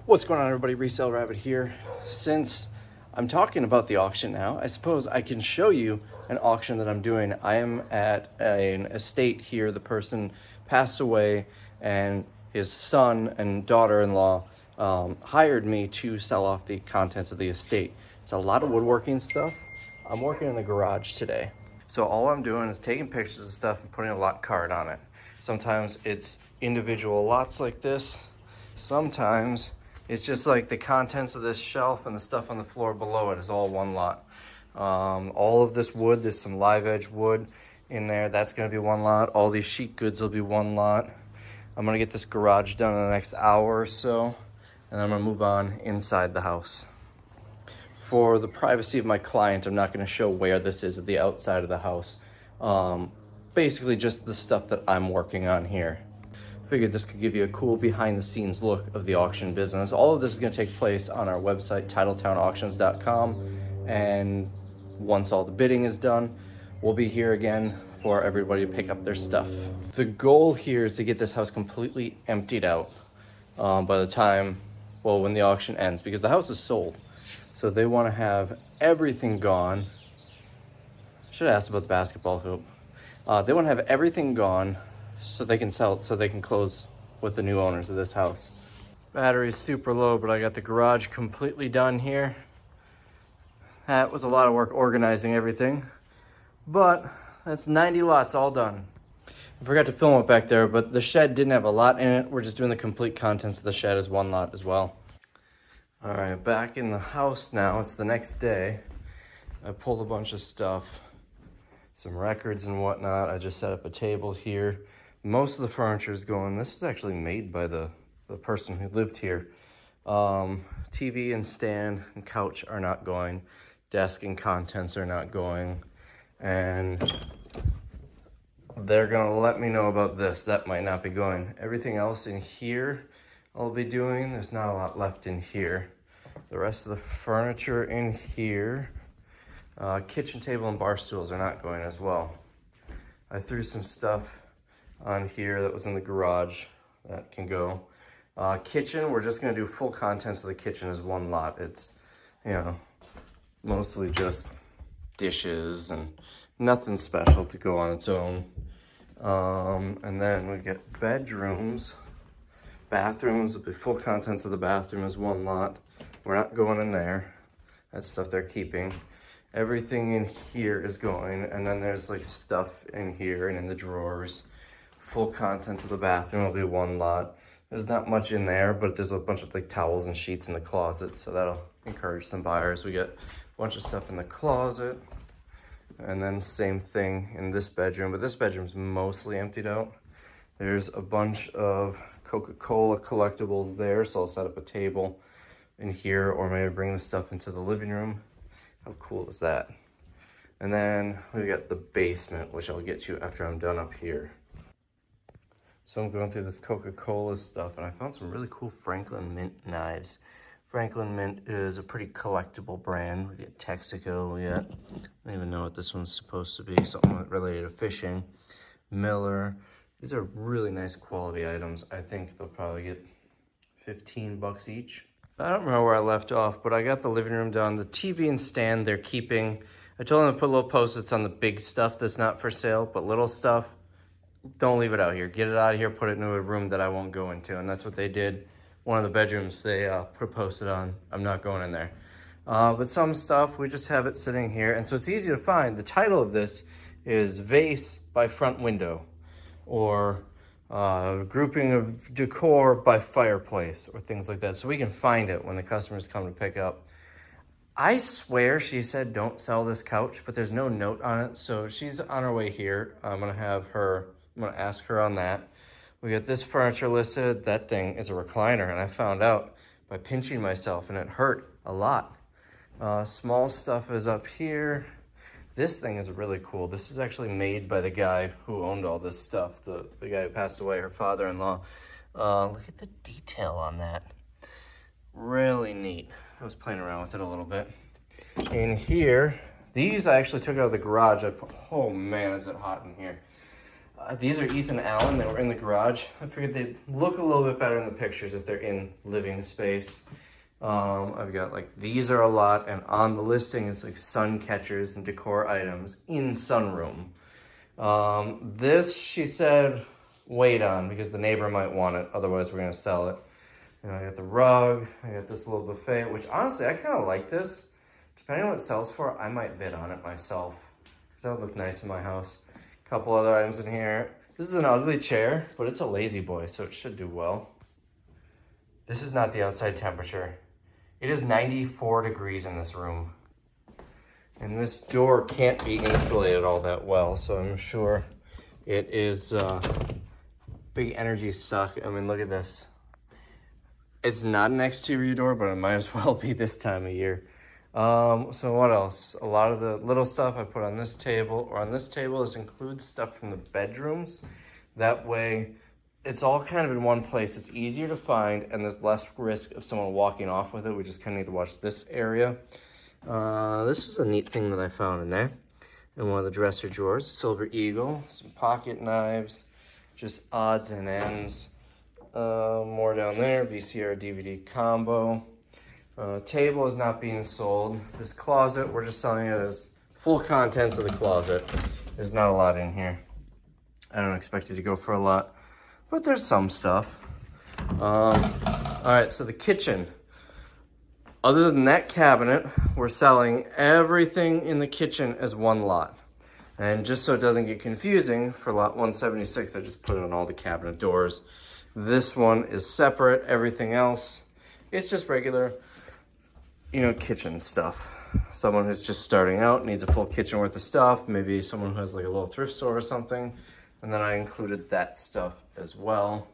What's going on, everybody? Resale Rabbit here. Since I'm talking about the auction now, I suppose I can show you an auction that I'm doing. I am at an estate here. The person passed away and his son and daughter-in-law hired me to sell off the contents of the estate. It's a lot of woodworking stuff. I'm working in the garage today. So all I'm doing is taking pictures of stuff and putting a lot card on it. Sometimes it's individual lots like this. Sometimes it's just like the contents of this shelf and the stuff on the floor below it is all one lot. All of this wood, there's some live edge wood in there. That's gonna be one lot. All these sheet goods will be one lot. I'm gonna get this garage done in the next hour or so, and I'm gonna move on inside the house. For the privacy of my client, I'm not gonna show where this is at the outside of the house. Basically just the stuff that I'm working on here. Figured this could give you a cool behind the scenes look of the auction business. All of this is going to take place on our website, titletownauctions.com. And once all the bidding is done, we'll be here again for everybody to pick up their stuff. The goal here is to get this house completely emptied out by the time, well, when the auction ends, because the house is sold. So they want to have everything gone. Should have asked about the basketball hoop. They want to have everything gone so they can sell, so they can close with the new owners of this house. Battery's super low, but I got the garage completely done here. That was a lot of work organizing everything, but that's 90 lots all done. I forgot to film it back there, but the shed didn't have a lot in it. We're just doing the complete contents of the shed as one lot as well. All right, back in the house now. It's the next day. I pulled a bunch of stuff, some records and whatnot. I just set up a table here. Most of the furniture is going. This was actually made by the person who lived here. TV and stand and couch are not going. Desk and contents are not going. And they're gonna let me know about this. That might not be going. Everything else in here I'll be doing. There's not a lot left in here. The rest of the furniture in here, kitchen table and bar stools are not going as well. I threw some stuff on here that was in the garage that can go. Kitchen, we're just gonna do full contents of the kitchen as one lot. It's, you know, mostly just dishes and nothing special to go on its own. And then we get bedrooms. Bathrooms will be full contents of the bathroom as one lot. We're not going in there. That's stuff they're keeping. Everything in here is going, and then there's like stuff in here and in the drawers. Full contents of the bathroom will be one lot. There's not much in there, but there's a bunch of like towels and sheets in the closet, so that'll encourage some buyers. We get a bunch of stuff in the closet, and then same thing in this bedroom, but this bedroom's mostly emptied out. There's a bunch of Coca-Cola collectibles there, so I'll set up a table in here, or maybe bring the stuff into the living room. How cool is that? And then we got the basement, which I'll get to after I'm done up here. So I'm going through this Coca-Cola stuff, and I found some really cool Franklin Mint knives. Franklin Mint is a pretty collectible brand. We get Texaco yet. I don't even know what this one's supposed to be. Something related to fishing. Miller. These are really nice quality items. I think they'll probably get 15 bucks each. I don't remember where I left off, but I got the living room done. The TV and stand they're keeping. I told them to put little post-its on the big stuff that's not for sale, but little stuff, don't leave it out here. Get it out of here, put it into a room that I won't go into. And that's what they did. One of the bedrooms, they put a post-it on. I'm not going in there. But some stuff, we just have it sitting here. And so it's easy to find. The title of this is Vase by Front Window, or grouping of decor by fireplace, or things like that. So we can find it when the customers come to pick up. I swear she said don't sell this couch, but there's no note on it. So she's on her way here. I'm gonna ask her on that. We got this furniture listed. That thing is a recliner, and I found out by pinching myself, and it hurt a lot. Small stuff is up here. This thing is really cool. This is actually made by the guy who owned all this stuff, the guy who passed away, her father-in-law. Look at the detail on that. Really neat. I was playing around with it a little bit. In here, these I actually took out of the garage. Oh man, is it hot in here. These are Ethan Allen. They were in the garage. I figured they'd look a little bit better in the pictures if they're in living space. I've got like, these are a lot, and on the listing it's like sun catchers and decor items in sunroom. This, she said, wait on, because the neighbor might want it, otherwise we're gonna sell it. And I got the rug, I got this little buffet, which honestly, I kind of like this. Depending on what it sells for, I might bid on it myself, because that would look nice in my house. A couple other items in here. This is an ugly chair, but it's a lazy boy, so it should do well. This is not the outside temperature. It is 94 degrees in this room. And this door can't be insulated all that well, so I'm sure it is big energy suck. I mean, look at this. It's not an exterior door, but it might as well be this time of year. So what else? A lot of the little stuff I put on this table, or on this table, is includes stuff from the bedrooms. That way, it's all kind of in one place. It's easier to find, and there's less risk of someone walking off with it. We just kind of need to watch this area. This is a neat thing that I found in there. In one of the dresser drawers, Silver Eagle, some pocket knives, just odds and ends. More down there, VCR DVD combo. Table is not being sold. This closet, we're just selling it as full contents of the closet. There's not a lot in here. I don't expect it to go for a lot, but there's some stuff. All right, so the kitchen. Other than that cabinet, we're selling everything in the kitchen as one lot. And just so it doesn't get confusing, for lot 176, I just put it on all the cabinet doors. This one is separate. Everything else, it's just regular, you know, kitchen stuff. Someone who's just starting out needs a full kitchen worth of stuff. Maybe someone who has like a little thrift store or something. And then I included that stuff as well.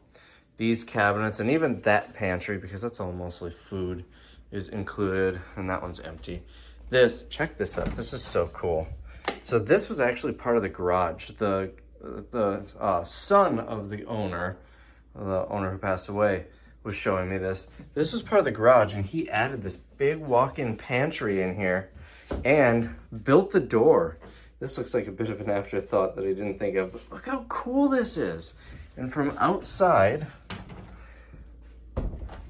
These cabinets, and even that pantry, because that's all mostly food, is included, and that one's empty. This, check this out. This is so cool. So this was actually part of the garage. The son of the owner who passed away, was showing me this. This was part of the garage, and he added this big walk-in pantry in here and built the door. This looks like a bit of an afterthought that I didn't think of, but look how cool this is. And from outside,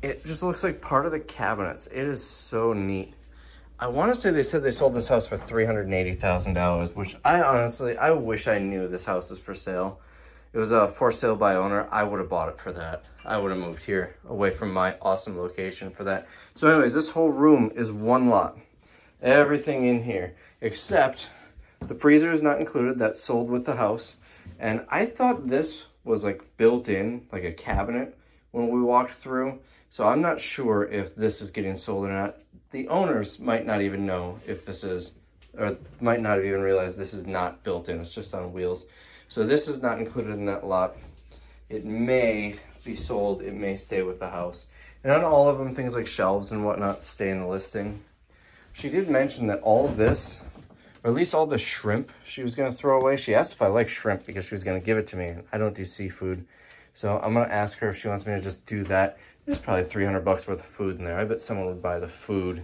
it just looks like part of the cabinets. It is so neat. I want to say they said they sold this house for $380,000, which I wish I knew this house was for sale. It was a for sale by owner. I would have bought it for that. I would have moved here away from my awesome location for that. So anyways, this whole room is one lot. Everything in here, except the freezer is not included. That's sold with the house. And I thought this was like built in, like a cabinet when we walked through. So I'm not sure if this is getting sold or not. The owners might not even know if this is, or might not have even realized this is not built in. It's just on wheels. So this is not included in that lot. It may be sold. It may stay with the house. And on all of them, things like shelves and whatnot stay in the listing. She did mention that all of this, or at least all the shrimp she was going to throw away. She asked if I like shrimp because she was going to give it to me. I don't do seafood. So I'm going to ask her if she wants me to just do that. There's probably $300 worth of food in there. I bet someone would buy the food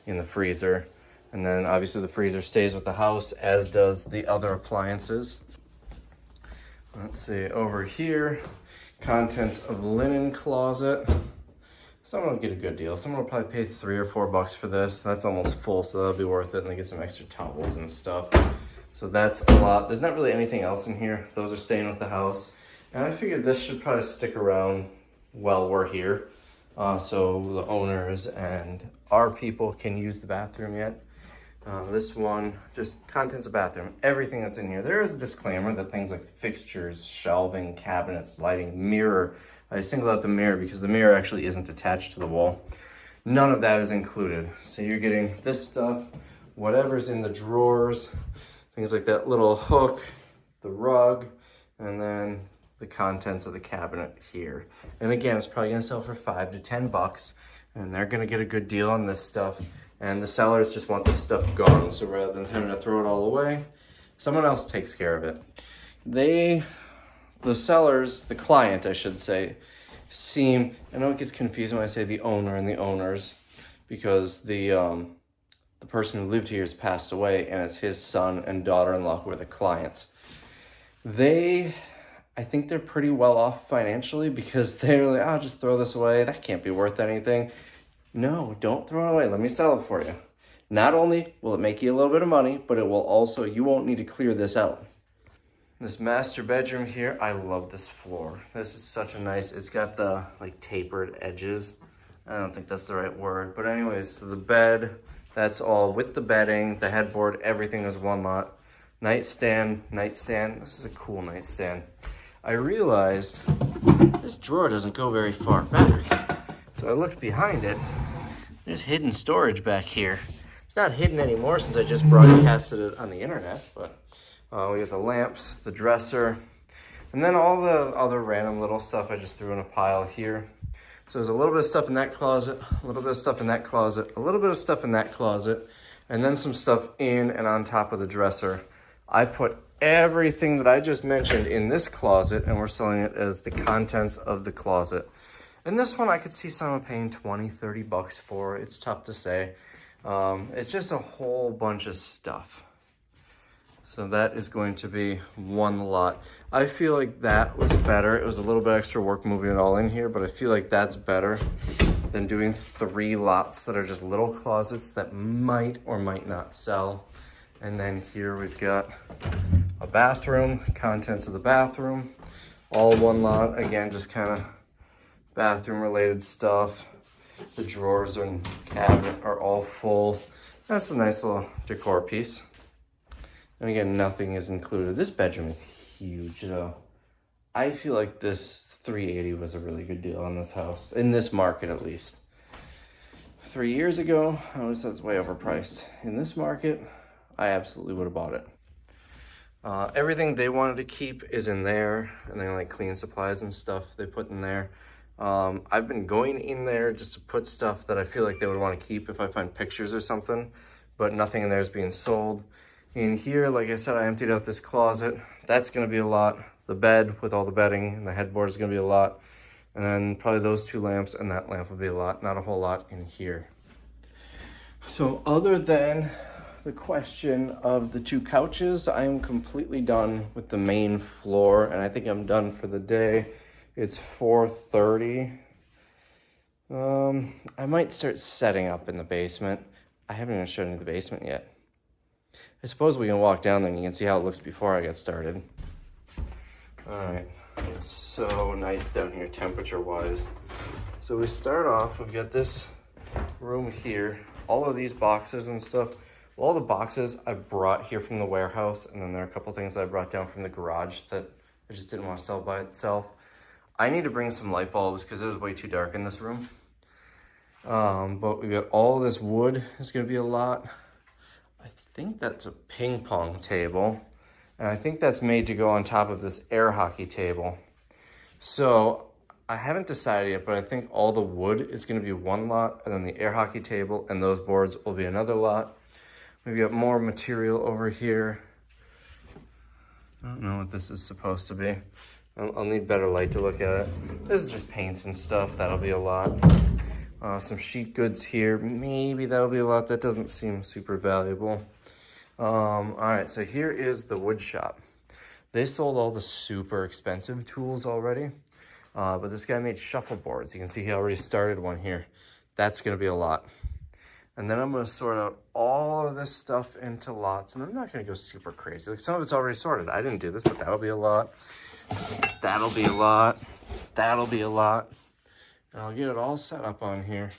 in the freezer. And then obviously the freezer stays with the house, as does the other appliances. Let's see, over here, contents of linen closet. Someone will get a good deal. Someone will probably pay $3 or $4 for this. That's almost full, so that'll be worth it. And they get some extra towels and stuff. So that's a lot. There's not really anything else in here. Those are staying with the house. And I figured this should probably stick around while we're here. So the owners and our people can use the bathroom yet. This one, just contents of bathroom, everything that's in here. There is a disclaimer that things like fixtures, shelving, cabinets, lighting, mirror. I singled out the mirror because the mirror actually isn't attached to the wall. None of that is included. So you're getting this stuff, whatever's in the drawers, things like that little hook, the rug, and then the contents of the cabinet here. And again, it's probably gonna sell for $5 to $10, and they're gonna get a good deal on this stuff. And the sellers just want this stuff gone. So rather than having to throw it all away, someone else takes care of it. The sellers, the client, I should say, I know it gets confusing when I say the owner and the owners, because the person who lived here has passed away, and it's his son and daughter-in-law who are the clients. They I think they're pretty well off financially because they're like, oh, just throw this away. That can't be worth anything. No, don't throw it away. Let me sell it for you. Not only will it make you a little bit of money, but it will also, you won't need to clear this out. This master bedroom here, I love this floor. This is such a nice, it's got the like tapered edges. I don't think that's the right word, but anyways, so the bed, that's all with the bedding, the headboard, everything is one lot. Nightstand, this is a cool nightstand. I realized this drawer doesn't go very far back. So I looked behind it, there's hidden storage back here. It's not hidden anymore since I just broadcasted it on the internet, but we got the lamps, the dresser, and then all the other random little stuff I just threw in a pile here. So there's a little bit of stuff in that closet, a little bit of stuff in that closet, a little bit of stuff in that closet, and then some stuff in and on top of the dresser. I put everything that I just mentioned in this closet, and we're selling it as the contents of the closet. And this one I could see someone paying 20, 30 bucks for. It's tough to say. It's just a whole bunch of stuff. So that is going to be one lot. I feel like that was better. It was a little bit extra work moving it all in here, but I feel like that's better than doing 3 lots that are just little closets that might or might not sell. And then here we've got a bathroom, contents of the bathroom, all one lot. Again, just kind of bathroom related stuff. The drawers and cabinet are all full. That's a nice little decor piece. And again, nothing is included. This bedroom is huge though. I feel like this $380 was a really good deal on this house, in this market at least. 3 years ago, I always thought it's way overpriced. In this market, I absolutely would have bought it. Everything they wanted to keep is in there, and then like cleaning supplies and stuff they put in there. I've been going in there just to put stuff that I feel like they would want to keep if I find pictures or something, but nothing in there is being sold. In here, like I said, I emptied out this closet. That's gonna be a lot. The bed with all the bedding and the headboard is gonna be a lot. And then probably those 2 lamps and that lamp will be a lot. Not a whole lot in here. So other than the question of the 2 couches, I am completely done with the main floor, and I think I'm done for the day. It's 4:30. I might start setting up in the basement. I haven't even shown you the basement yet. I suppose we can walk down there and you can see how it looks before I get started. All right, it's so nice down here temperature-wise. So we start off, we've got this room here, all of these boxes and stuff. All the boxes I brought here from the warehouse, and then there are a couple things I brought down from the garage that I just didn't want to sell by itself. I need to bring some light bulbs because it was way too dark in this room. But we got all this wood. It's going to be a lot. I think that's a ping pong table. And I think that's made to go on top of this air hockey table. So I haven't decided yet, but I think all the wood is going to be one lot, and then the air hockey table and those boards will be another lot. We've got more material over here. I don't know what this is supposed to be. I'll need better light to look at it. This is just paints and stuff. That'll be a lot. Some sheet goods here. Maybe that'll be a lot. That doesn't seem super valuable. All right, so here is the wood shop. They sold all the super expensive tools already, but this guy made shuffleboards. You can see he already started one here. That's gonna be a lot. And then I'm gonna sort out all of this stuff into lots, and I'm not gonna go super crazy. Like, some of it's already sorted. I didn't do this, but that'll be a lot. That'll be a lot. That'll be a lot. And I'll get it all set up on here.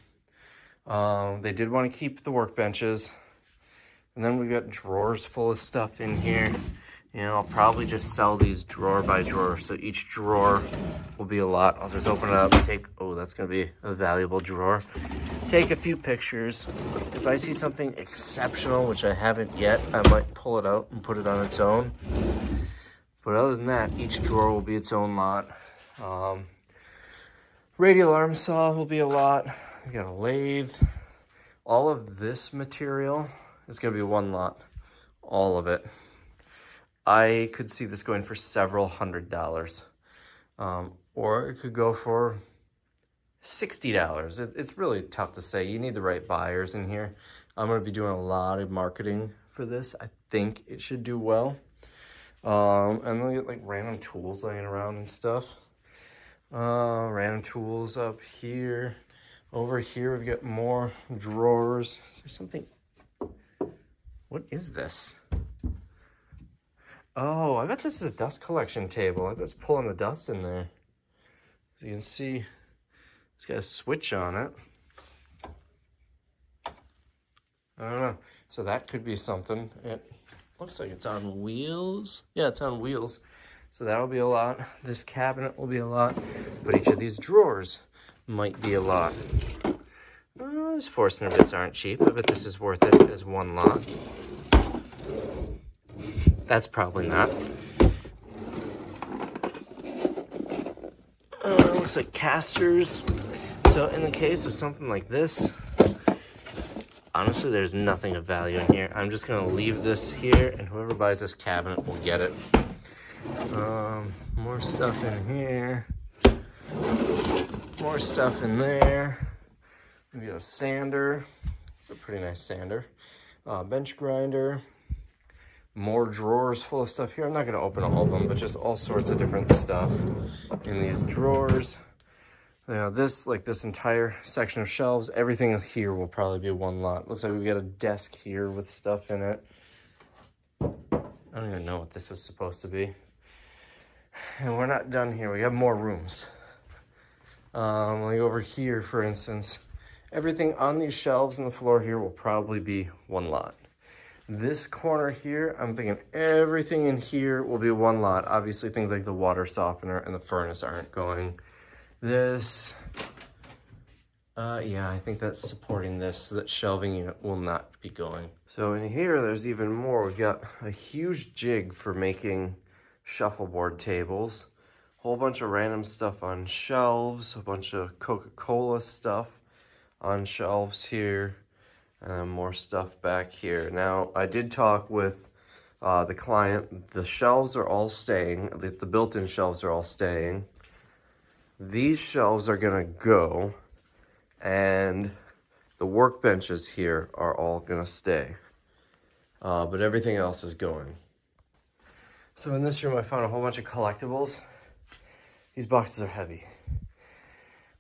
They did want to keep the workbenches. And then we got drawers full of stuff in here. You know, I'll probably just sell these drawer by drawer. So each drawer will be a lot. I'll just open it up and take, oh, that's gonna be a valuable drawer. Take a few pictures. If I see something exceptional, which I haven't yet, I might pull it out and put it on its own. But other than that, each drawer will be its own lot. Radial arm saw will be a lot. We got a lathe. All of this material is gonna be one lot, all of it. I could see this going for several $100s, or it could go for $60. It's really tough to say. You need the right buyers in here. I'm gonna be doing a lot of marketing for this. I think it should do well. And then we get like random tools laying around and stuff. Random tools up here. Over here we've got more drawers. Is there something? What is this? Oh, I bet this is a dust collection table. I bet it's pulling the dust in there. As you can see, it's got a switch on it. I don't know. So that could be something. It looks like it's on wheels. Yeah, it's on wheels. So that'll be a lot. This cabinet will be a lot. But each of these drawers might be a lot. These Forstner bits aren't cheap. I bet this is worth it as one lot. That's probably not. Looks like casters. So in the case of something like this, honestly, there's nothing of value in here. I'm just gonna leave this here, and whoever buys this cabinet will get it. More stuff in here. More stuff in there. We got a sander. It's a pretty nice sander. Bench grinder. More drawers full of stuff here. I'm not gonna open all of them, but just all sorts of different stuff in these drawers. You know, this entire section of shelves, everything here will probably be one lot. Looks like we've got a desk here with stuff in it. I don't even know what this is supposed to be. And we're not done here. We have more rooms. Like over here, for instance, everything on these shelves and the floor here will probably be one lot. This corner here, I'm thinking everything in here will be one lot. Obviously, things like the water softener and the furnace aren't going. This, yeah, I think that's supporting this, so that shelving unit will not be going. So in here, there's even more. We've got a huge jig for making shuffleboard tables. Whole bunch of random stuff on shelves, a bunch of Coca-Cola stuff on shelves here, and more stuff back here. Now, I did talk with the client. The shelves are all staying. The built-in shelves are all staying. These shelves are gonna go, and the workbenches here are all gonna stay. But everything else is going. So in this room, I found a whole bunch of collectibles. These boxes are heavy.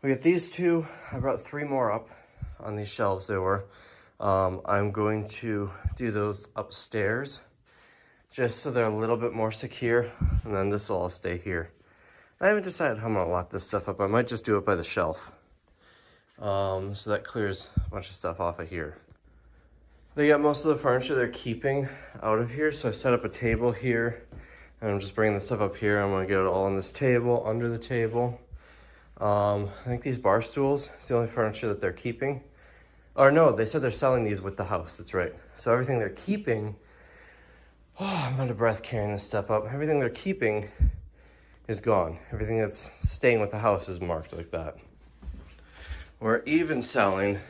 We got these two. I brought 3 more up on these shelves they were. I'm going to do those upstairs just so they're a little bit more secure, and then this will all stay here. I haven't decided how I'm gonna lock this stuff up. I might just do it by the shelf. So that clears a bunch of stuff off of here. They got most of the furniture they're keeping out of here, so I set up a table here, and I'm just bringing the stuff up here. I'm gonna get it all on this table, under the table. I think these bar stools is the only furniture that they're keeping. Or no, they said they're selling these with the house, that's right. So everything they're keeping, oh, I'm out of breath carrying this stuff up. Everything they're keeping is gone. Everything that's staying with the house is marked like that. We're even selling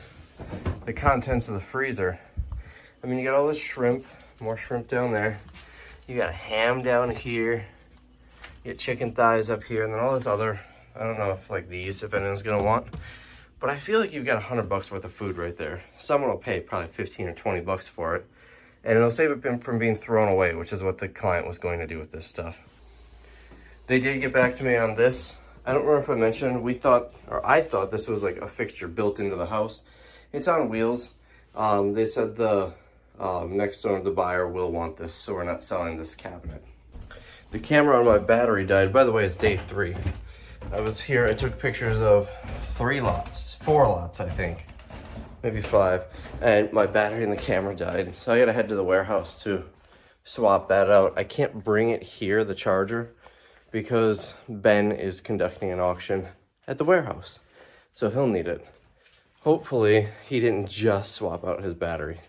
the contents of the freezer. I mean, you got all this shrimp, more shrimp down there. You got ham down here. You got chicken thighs up here, and then all this other, I don't know if like these, if anyone's gonna want, but I feel like you've got $100 worth of food right there. Someone will pay probably 15 or 20 bucks for it, and it'll save it from being thrown away, which is what the client was going to do with this stuff. They did get back to me on this. I don't remember if I mentioned, I thought this was like a fixture built into the house. It's on wheels. They said the next owner, the buyer, will want this, so we're not selling this cabinet. The camera on my battery died. By the way, it's day 3. I was here, I took pictures of 4 lots, I think. Maybe 5. And my battery in the camera died. So I gotta head to the warehouse to swap that out. I can't bring it here, the charger, because Ben is conducting an auction at the warehouse. So he'll need it. Hopefully he didn't just swap out his battery.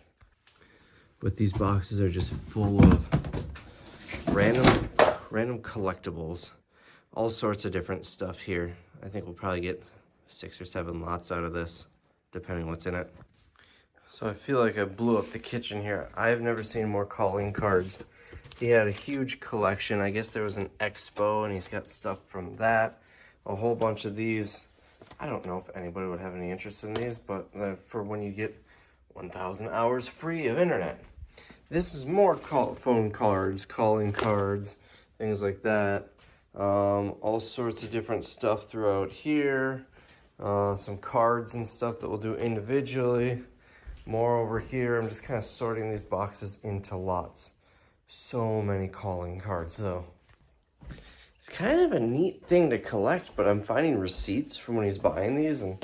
But these boxes are just full of random collectibles. All sorts of different stuff here. I think we'll probably get 6 or 7 lots out of this, depending what's in it. So I feel like I blew up the kitchen here. I've never seen more calling cards. He had a huge collection. I guess there was an expo and he's got stuff from that. A whole bunch of these. I don't know if anybody would have any interest in these, but for when you get 1,000 hours free of internet. This is more phone cards, calling cards, things like that. All sorts of different stuff throughout here. Some cards and stuff that we'll do individually. More over here. I'm just kind of sorting these boxes into lots. So many calling cards though. It's kind of a neat thing to collect, but I'm finding receipts from when he's buying these, and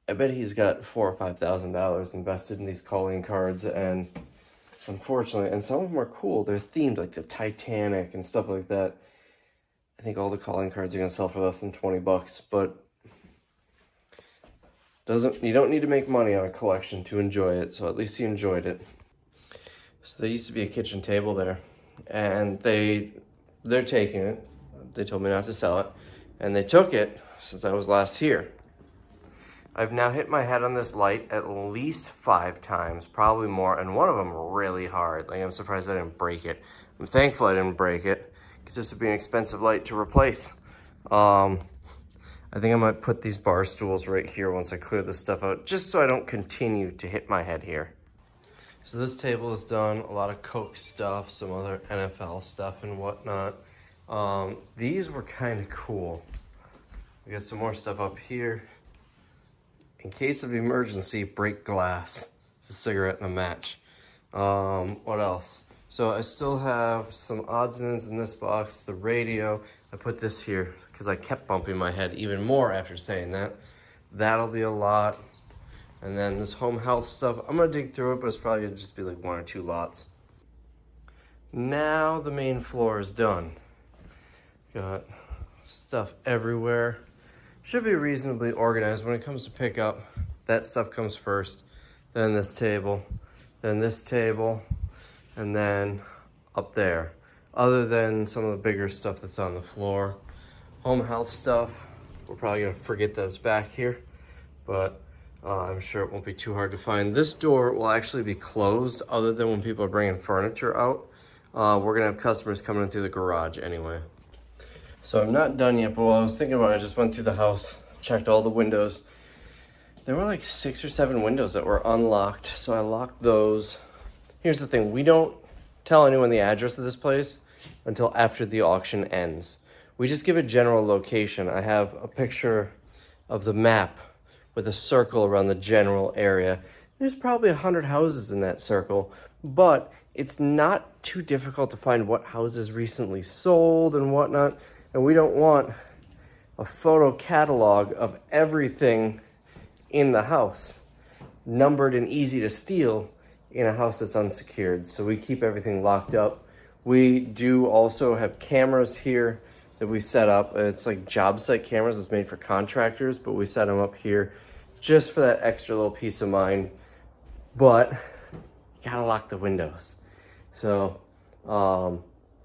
I bet he's got $4,000 or $5,000 invested in these calling cards, and unfortunately, and some of them are cool. They're themed like the Titanic and stuff like that. I think all the calling cards are gonna sell for less than 20 bucks, but you don't need to make money on a collection to enjoy it, so at least he enjoyed it. So there used to be a kitchen table there, and they're taking it. They told me not to sell it, and they took it since I was last here. I've now hit my head on this light at least 5 times, probably more, and one of them really hard. Like, I'm surprised I didn't break it. I'm thankful I didn't break it, because this would be an expensive light to replace. I think I might put these bar stools right here once I clear this stuff out, just so I don't continue to hit my head here. So this table is done, a lot of Coke stuff, some other NFL stuff and whatnot. These were kind of cool. We got some more stuff up here. In case of emergency, break glass. It's a cigarette and a match. What else? So I still have some odds and ends in this box. The radio, I put this here because I kept bumping my head even more after saying that. That'll be a lot. And then this home health stuff, I'm gonna dig through it, but it's probably gonna just be like 1 or 2 lots. Now the main floor is done. Got stuff everywhere. Should be reasonably organized when it comes to pickup. That stuff comes first, then this table, and then up there. Other than some of the bigger stuff that's on the floor. Home health stuff, we're probably gonna forget that it's back here, but I'm sure it won't be too hard to find. This door will actually be closed other than when people are bringing furniture out. We're gonna have customers coming in through the garage anyway. So I'm not done yet, but while I was thinking about it, I just went through the house, checked all the windows. There were like 6 or 7 windows that were unlocked, so I locked those. Here's the thing, we don't tell anyone the address of this place until after the auction ends. We just give a general location. I have a picture of the map with a circle around the general area. There's probably 100 houses in that circle, but it's not too difficult to find what houses recently sold and whatnot. And we don't want a photo catalog of everything in the house, numbered and easy to steal in a house that's unsecured. So we keep everything locked up. We do also have cameras here that we set up. It's like job site cameras. It's made for contractors, but we set them up here just for that extra little peace of mind. But you gotta lock the windows. So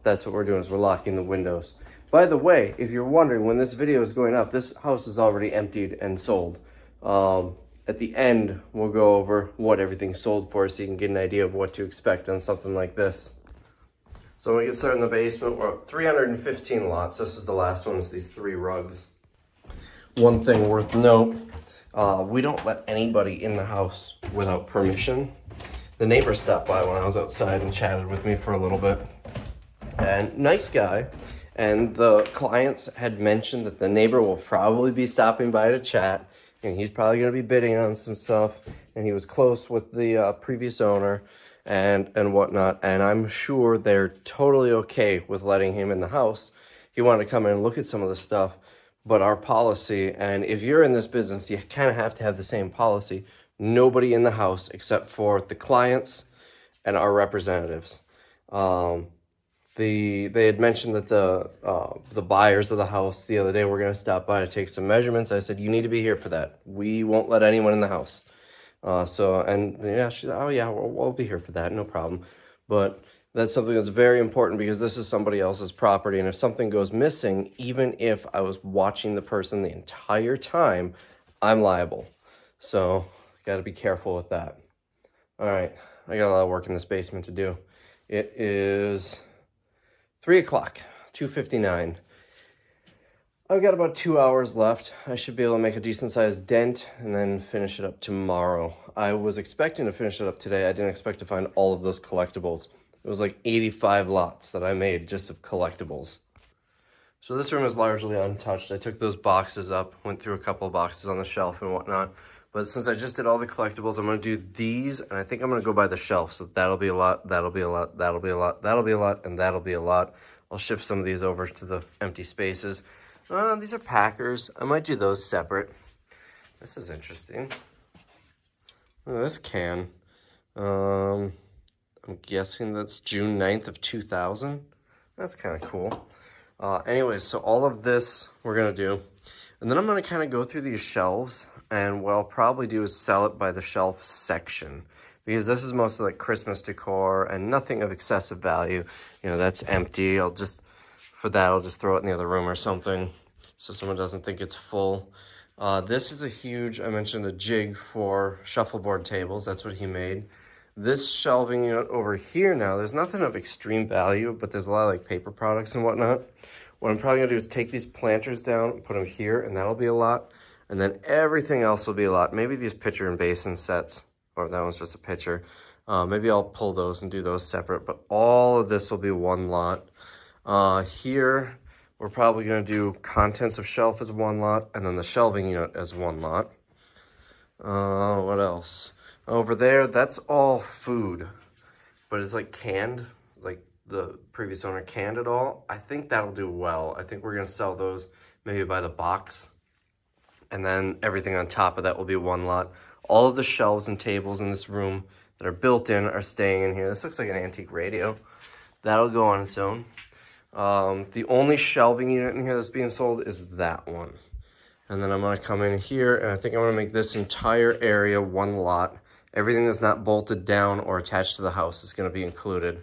that's what we're doing, is we're locking the windows. By the way, if you're wondering, when this video is going up, this house is already emptied and sold. At the end, we'll go over what everything sold for so you can get an idea of what to expect on something like this. So when we get started in the basement, we're up 315 lots. This is the last one, is these 3 rugs. One thing worth note, we don't let anybody in the house without permission. The neighbor stopped by when I was outside and chatted with me for a little bit. And nice guy. And the clients had mentioned that the neighbor will probably be stopping by to chat, and he's probably going to be bidding on some stuff, and he was close with the previous owner and whatnot, and I'm sure they're totally okay with letting him in the house. He wanted to come in and look at some of the stuff, but our policy, and if you're in this business, you kind of have to have the same policy: nobody in the house except for the clients and our representatives. They had mentioned that the buyers of the house the other day were going to stop by to take some measurements. I said, you need to be here for that. We won't let anyone in the house. And yeah, she's like, oh yeah, we'll be here for that, no problem. But that's something that's very important, because this is somebody else's property, and if something goes missing, even if I was watching the person the entire time, I'm liable. So got to be careful with that. All right, I got a lot of work in this basement to do. It is 3 o'clock, 2:59. I've got about 2 hours left. I should be able to make a decent sized dent and then finish it up tomorrow. I was expecting to finish it up today. I didn't expect to find all of those collectibles. It was like 85 lots that I made just of collectibles. So this room is largely untouched. I took those boxes up, went through a couple of boxes on the shelf and whatnot. But since I just did all the collectibles, I'm gonna do these, and I think I'm gonna go by the shelf. So that'll be a lot, that'll be a lot, that'll be a lot, that'll be a lot, and that'll be a lot. I'll shift some of these over to the empty spaces. These are Packers. I might do those separate. This is interesting. Oh, this can. I'm guessing that's June 9th of 2000. That's kind of cool. Anyways, so all of this we're going to do. And then I'm going to kind of go through these shelves. And what I'll probably do is sell it by the shelf section. Because this is mostly like Christmas decor and nothing of excessive value. You know, that's empty. I'll just throw it in the other room or something, so someone doesn't think it's full. This is a huge, I mentioned a jig for shuffleboard tables. That's what he made. This shelving unit over here now, there's nothing of extreme value, but there's a lot of like paper products and whatnot. What I'm probably gonna do is take these planters down, put them here, and that'll be a lot. And then everything else will be a lot. Maybe these pitcher and basin sets, or that one's just a pitcher. Maybe I'll pull those and do those separate, but all of this will be one lot. Here, we're probably going to do contents of shelf as one lot, and then the shelving unit as one lot. What else? Over there, that's all food, but it's like canned, like the previous owner canned it all. I think that'll do well. I think we're going to sell those maybe by the box, and then everything on top of that will be one lot. All of the shelves and tables in this room that are built in are staying in here. This looks like an antique radio. That'll go on its own. The only shelving unit in here that's being sold is that one. And then I'm going to come in here, and I think I'm going to make this entire area one lot. Everything that's not bolted down or attached to the house is going to be included.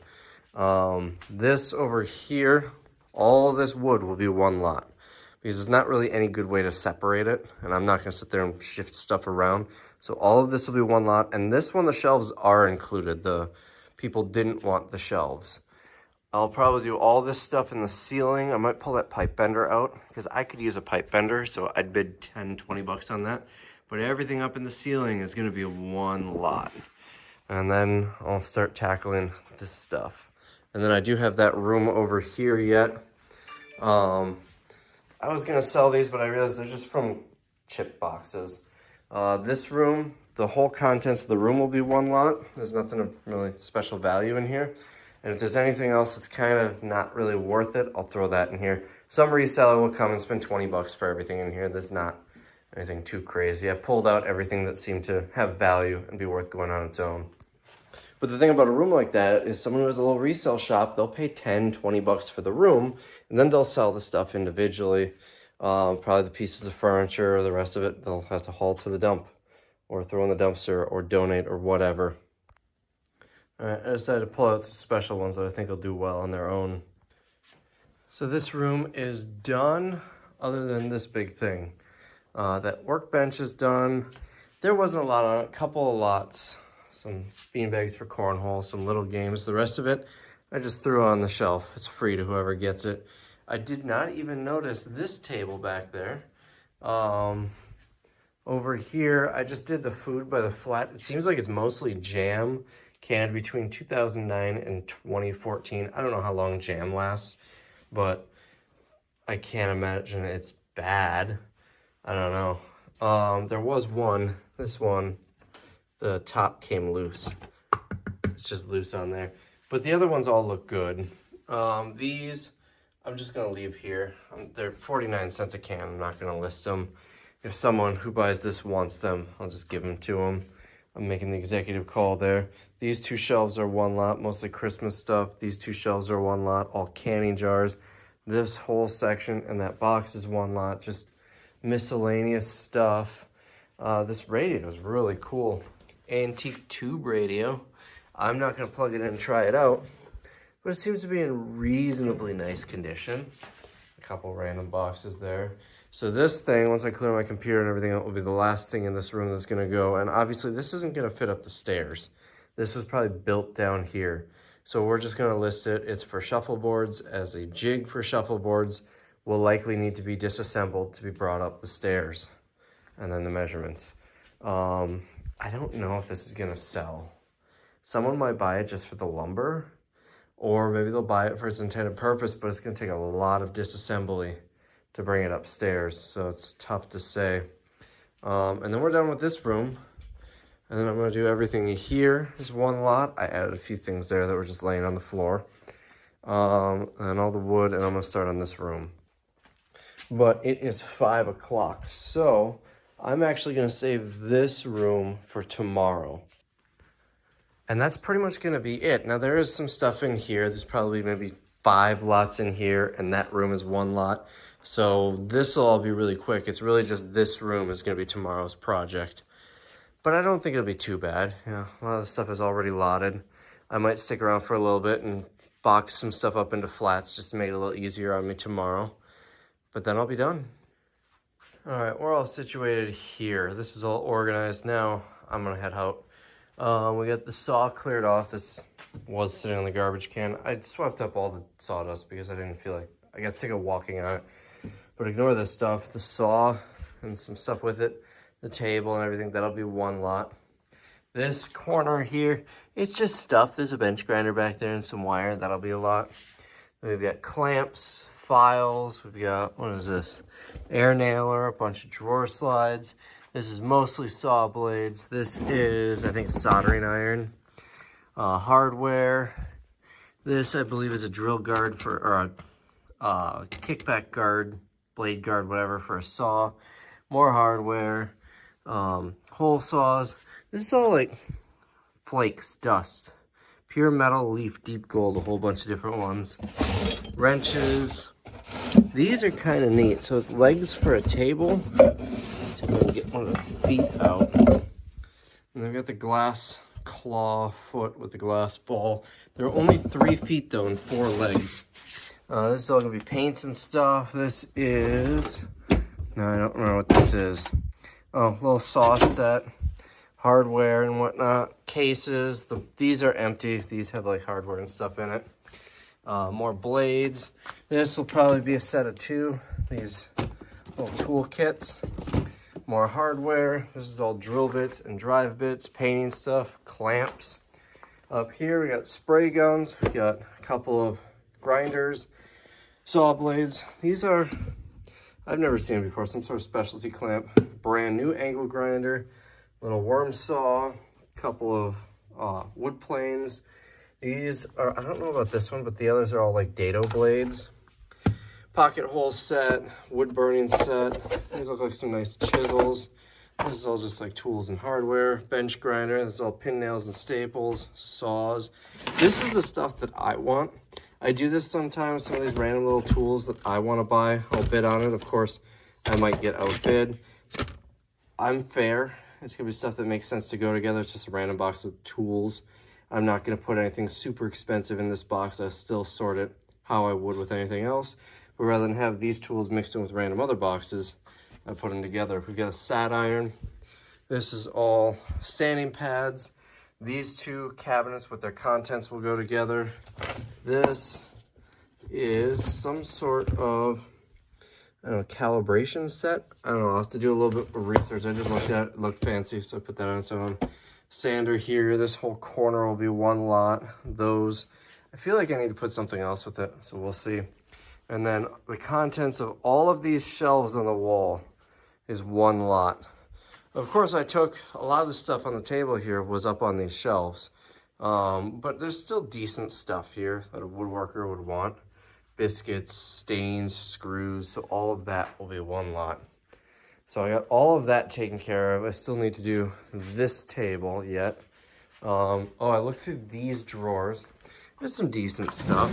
This over here, all of this wood will be one lot, because there's not really any good way to separate it, and I'm not going to sit there and shift stuff around. So all of this will be one lot, and this one, the shelves are included. The people didn't want the shelves. I'll probably do all this stuff in the ceiling. I might pull that pipe bender out, because I could use a pipe bender, so I'd bid 10, 20 bucks on that. But everything up in the ceiling is going to be one lot. And then I'll start tackling this stuff. And then I do have that room over here yet. I was going to sell these, but I realized they're just from chip boxes. This room, the whole contents of the room will be one lot. There's nothing of really special value in here. And if there's anything else that's kind of not really worth it, I'll throw that in here. Some reseller will come and spend 20 bucks for everything in here. There's not anything too crazy. I pulled out everything that seemed to have value and be worth going on its own. But the thing about a room like that is someone who has a little resale shop, they'll pay 10, 20 bucks for the room, and then they'll sell the stuff individually. Probably the pieces of furniture or the rest of it, they'll have to haul to the dump or throw in the dumpster or donate or whatever. All right, I decided to pull out some special ones that I think will do well on their own. So this room is done, other than this big thing. That workbench is done. There wasn't a lot on it, a couple of lots. Some beanbags for cornhole, some little games. The rest of it, I just threw on the shelf. It's free to whoever gets it. I did not even notice this table back there. Over here, I just did the food by the flat. It seems like it's mostly jam, canned between 2009 and 2014. I don't know how long jam lasts, but I can't imagine it's bad. I don't know. There was one, this one, the top came loose. It's just loose on there. But the other ones all look good. These, I'm just gonna leave here. They're 49 cents a can. I'm not gonna list them. If someone who buys this wants them, I'll just give them to them. I'm making the executive call there. These two shelves are one lot, mostly Christmas stuff. These two shelves are one lot, all canning jars. This whole section and that box is one lot, just miscellaneous stuff. This radio is really cool. Antique tube radio. I'm not gonna plug it in and try it out, but it seems to be in reasonably nice condition. A couple random boxes there. So this thing, once I clear my computer and everything, it will be the last thing in this room that's gonna go. And obviously this isn't gonna fit up the stairs. This was probably built down here. So we're just gonna list it. It's for shuffleboards, as a jig for shuffleboards will likely need to be disassembled to be brought up the stairs, and then the measurements. I don't know if this is gonna sell. Someone might buy it just for the lumber, or maybe they'll buy it for its intended purpose, but it's gonna take a lot of disassembly to bring it upstairs, so it's tough to say. And then we're done with this room, and then I'm gonna do everything here is one lot. I added a few things there that were just laying on the floor, and all the wood, and I'm gonna start on this room. But it is 5 o'clock, so I'm actually gonna save this room for tomorrow. And that's pretty much gonna be it. Now there is some stuff in here. There's probably maybe 5 lots in here, and that room is 1 lot. So this will all be really quick. It's really just this room is gonna be tomorrow's project. But I don't think it'll be too bad. Yeah, a lot of the stuff is already lotted. I might stick around for a little bit and box some stuff up into flats just to make it a little easier on me tomorrow. But then I'll be done. All right, we're all situated here. This is all organized now. I'm gonna head out. We got the saw cleared off. This was sitting on the garbage can. I swept up all the sawdust because I didn't feel like, I got sick of walking on it. But ignore this stuff, the saw and some stuff with it, the table and everything, that'll be 1 lot. This corner here, it's just stuff. There's a bench grinder back there and some wire, that'll be a lot. Then we've got clamps, files, we've got, what is this? Air nailer, a bunch of drawer slides. This is mostly saw blades. This is, I think, soldering iron. Hardware. This, I believe, is a drill guard for, or a kickback guard, blade guard, whatever, for a saw. More hardware. Hole saws. This is all like flakes, dust. Pure metal, leaf, deep gold, a whole bunch of different ones. Wrenches. These are kind of neat. So it's legs for a table. So I'm going to get one of the feet out. And they've got the glass claw foot with the glass ball. There are only 3 feet though and 4 legs. This is all going to be paints and stuff. This is, no, I don't remember what this is. Oh, little saw set, hardware and whatnot, cases. These are empty. These have like hardware and stuff in it. More blades. This will probably be a set of 2. These little tool kits. More hardware. This is all drill bits and drive bits, painting stuff, clamps. Up here we got spray guns. We got a couple of grinders, saw blades. These are, I've never seen them before, some sort of specialty clamp. Brand new angle grinder, little worm saw, a couple of wood planes. These are, I don't know about this one, but the others are all like dado blades. Pocket hole set, wood burning set. These look like some nice chisels. This is all just like tools and hardware. Bench grinder, this is all pin nails and staples, saws. This is the stuff that I want. I do this sometimes, some of these random little tools that I want to buy, I'll bid on it. Of course, I might get outbid. I'm fair. It's gonna be stuff that makes sense to go together. It's just a random box of tools. I'm not gonna put anything super expensive in this box. I still sort it how I would with anything else. But rather than have these tools mixed in with random other boxes, I put them together. We've got a sat iron. This is all sanding pads. These 2 cabinets with their contents will go together. This is some sort of, I don't know, calibration set. I don't know, I'll have to do a little bit of research. I just looked at it, it looked fancy, so I put that on its own. Sander here, this whole corner will be 1 lot. Those, I feel like I need to put something else with it, so we'll see. And then the contents of all of these shelves on the wall is 1 lot. Of course, I took a lot of the stuff on the table here was up on these shelves. But there's still decent stuff here that a woodworker would want. Biscuits, stains, screws, so all of that will be 1 lot. So I got all of that taken care of. I still need to do this table yet. Oh, I looked through these drawers. There's some decent stuff.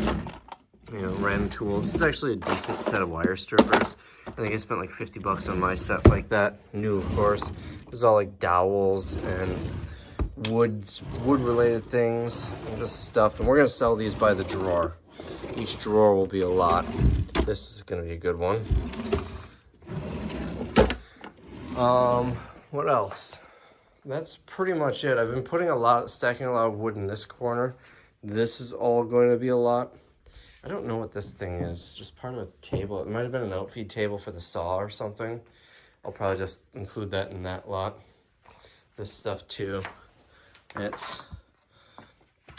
You know, random tools. This is actually a decent set of wire strippers. I think I spent like 50 bucks on my set like that. New, of course. This is all like dowels and wood related things and just stuff. And we're gonna sell these by the drawer. Each drawer will be a lot. This is gonna be a good one. What else? That's pretty much it. I've been stacking a lot of wood in this corner. This is all going to be a lot. I don't know what this thing is. Just part of a table. It might have been an outfeed table for the saw or something. I'll probably just include that in that lot. This stuff too. I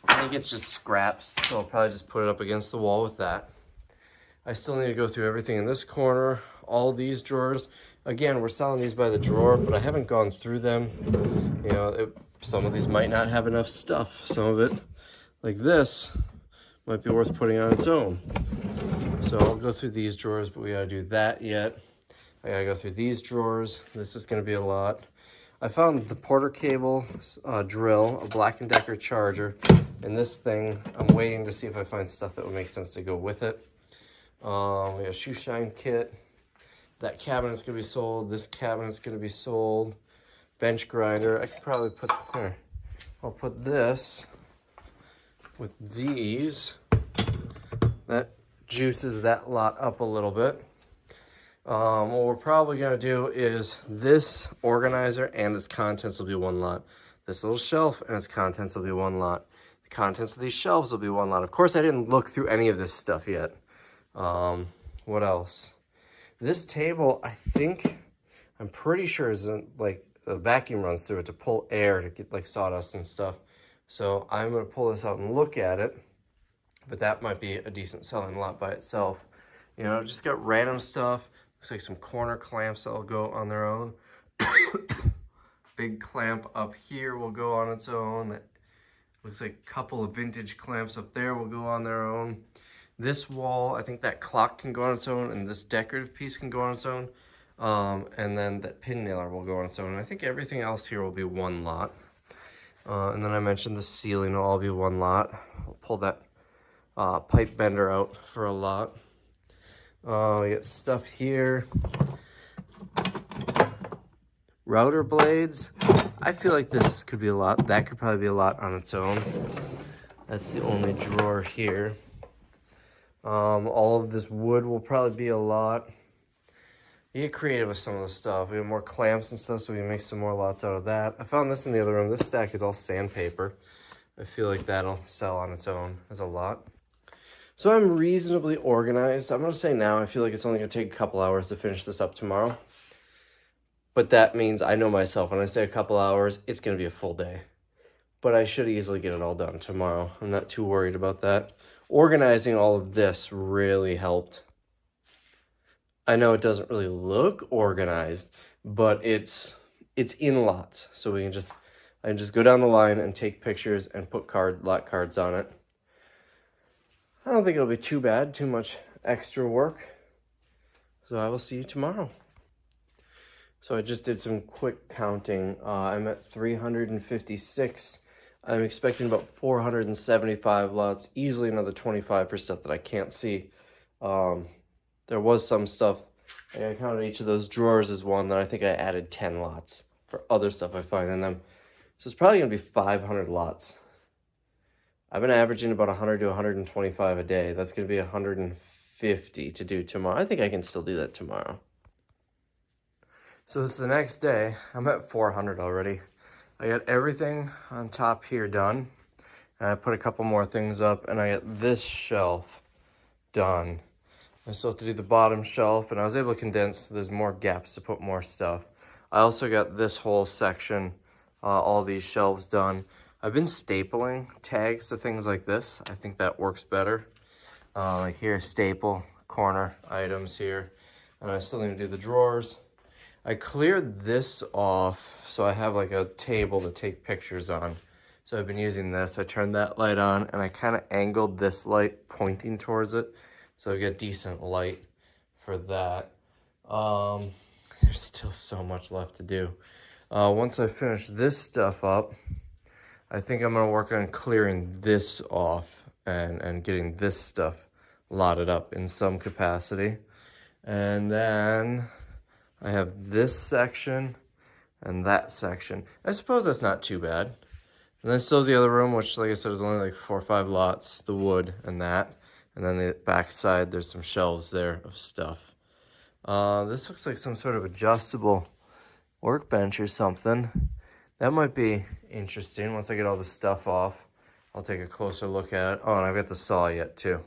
think it's just scraps, so I'll probably just put it up against the wall with that. I still need to go through everything in this corner, all these drawers. Again, we're selling these by the drawer, but I haven't gone through them. You know, some of these might not have enough stuff. Some of it, like this, might be worth putting on its own. So I'll go through these drawers, but we gotta do that yet. I gotta go through these drawers. This is gonna be a lot. I found the Porter cable drill, a Black & Decker charger, and this thing. I'm waiting to see if I find stuff that would make sense to go with it. We have a shoe shine kit. That cabinet's gonna be sold. This cabinet's gonna be sold. Bench grinder. I could probably put here. I'll put this with these. That juices that lot up a little bit. What we're probably gonna do is this organizer and its contents will be one lot. This little shelf and its contents will be one lot. The contents of these shelves will be one lot. Of course, I didn't look through any of this stuff yet. What else? This table, I'm pretty sure isn't like a vacuum runs through it to pull air to get like sawdust and stuff. So I'm gonna pull this out and look at it, but that might be a decent selling lot by itself. You know, just got random stuff. Looks like some corner clamps that'll go on their own. Big clamp up here will go on its own. That looks like a couple of vintage clamps up there will go on their own. This wall, I think that clock can go on its own, and this decorative piece can go on its own. And then that pin nailer will go on its own. And I think everything else here will be one lot. And then I mentioned the ceiling will all be one lot. I'll pull that pipe bender out for a lot. We got stuff here. Router blades. I feel like this could be a lot. That could probably be a lot on its own. That's the only drawer here. All of this wood will probably be a lot. You get creative with some of the stuff. We have more clamps and stuff, so we can make some more lots out of that. I found this in the other room. This stack is all sandpaper. I feel like that'll sell on its own as a lot. So I'm reasonably organized. I'm gonna say now, I feel like it's only gonna take a couple hours to finish this up tomorrow. But that means I know myself. When I say a couple hours, it's gonna be a full day. But I should easily get it all done tomorrow. I'm not too worried about that. Organizing all of this really helped. I know it doesn't really look organized, but it's in lots. So I can just go down the line and take pictures and put lot cards on it. I don't think it'll be too bad, too much extra work. So I will see you tomorrow. So I just did some quick counting. I'm at 356. I'm expecting about 475 lots, easily another 25 for stuff that I can't see. There was some stuff, I counted each of those drawers as one, then I think I added 10 lots for other stuff I find in them. So it's probably gonna be 500 lots. I've been averaging about 100 to 125 a day. That's gonna be 150 to do tomorrow. I think I can still do that tomorrow. So it's the next day. I'm at 400 already. I got everything on top here done. And I put a couple more things up, and I got this shelf done. I still have to do the bottom shelf, and I was able to condense, so there's more gaps to put more stuff. I also got this whole section, all these shelves done. I've been stapling tags to things like this. I think that works better. Like here, staple corner items here. And I still need to do the drawers. I cleared this off, so I have like a table to take pictures on. So I've been using this. I turned that light on, and I kind of angled this light pointing towards it. So I get decent light for that. There's still so much left to do. Once I finish this stuff up, I think I'm gonna work on clearing this off and getting this stuff lotted up in some capacity. And then I have this section and that section. I suppose that's not too bad. And then still the other room, which like I said, is only like 4 or 5 lots, the wood and that. And then the back side, there's some shelves there of stuff. This looks like some sort of adjustable workbench or something. That might be interesting. Once I get all the stuff off, I'll take a closer look at it. Oh, and I've got the saw yet too.